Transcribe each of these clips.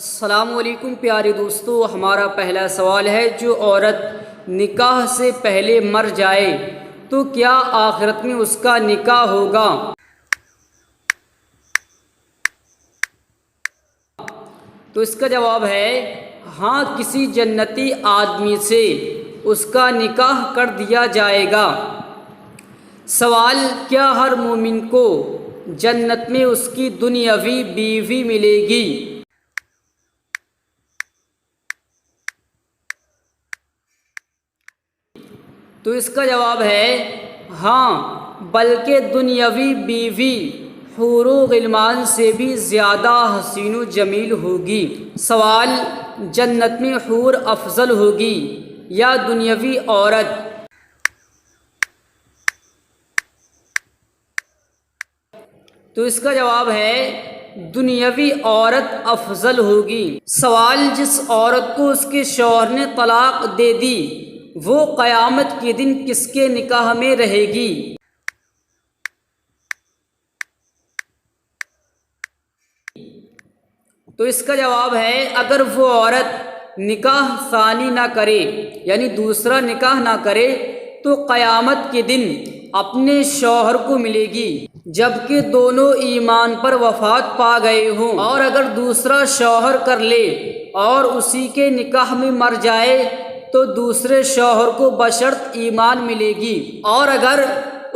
السلام علیکم پیارے دوستو، ہمارا پہلا سوال ہے جو عورت نکاح سے پہلے مر جائے تو کیا آخرت میں اس کا نکاح ہوگا؟ تو اس کا جواب ہے ہاں، کسی جنتی آدمی سے اس کا نکاح کر دیا جائے گا۔ سوال: کیا ہر مومن کو جنت میں اس کی دنیاوی بیوی ملے گی؟ تو اس کا جواب ہے ہاں، بلکہ دنیاوی بیوی حور و غلمان سے بھی زیادہ حسین و جمیل ہوگی۔ سوال: جنت میں حور افضل ہوگی یا دنیاوی عورت؟ تو اس کا جواب ہے دنیاوی عورت افضل ہوگی۔ سوال: جس عورت کو اس کے شوہر نے طلاق دے دی وہ قیامت کے دن کس کے نکاح میں رہے گی؟ تو اس کا جواب ہے اگر وہ عورت نکاح ثانی نہ کرے یعنی دوسرا نکاح نہ کرے تو قیامت کے دن اپنے شوہر کو ملے گی جبکہ دونوں ایمان پر وفات پا گئے ہوں، اور اگر دوسرا شوہر کر لے اور اسی کے نکاح میں مر جائے تو دوسرے شوہر کو بشرط ایمان ملے گی، اور اگر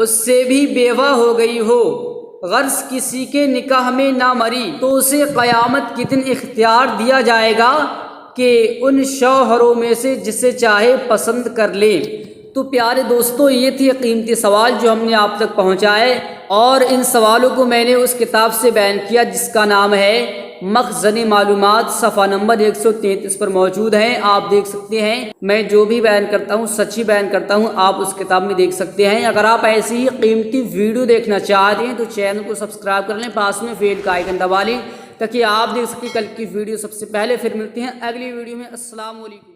اس سے بھی بیوہ ہو گئی ہو غرض کسی کے نکاح میں نہ مری تو اسے قیامت کے دن اختیار دیا جائے گا کہ ان شوہروں میں سے جسے چاہے پسند کر لے۔ تو پیارے دوستو، یہ تھی قیمتی سوال جو ہم نے آپ تک پہنچائے، اور ان سوالوں کو میں نے اس کتاب سے بیان کیا جس کا نام ہے مخزن معلومات، صفحہ نمبر 133 پر موجود ہیں، آپ دیکھ سکتے ہیں۔ میں جو بھی بیان کرتا ہوں سچ ہی بیان کرتا ہوں، آپ اس کتاب میں دیکھ سکتے ہیں۔ اگر آپ ایسی ہی قیمتی ویڈیو دیکھنا چاہتے ہیں تو چینل کو سبسکرائب کر لیں، پاس میں بیل کا آئیکن دبا لیں تاکہ آپ دیکھ سکیں کل کی ویڈیو سب سے پہلے۔ پھر ملتے ہیں اگلی ویڈیو میں۔ السلام علیکم۔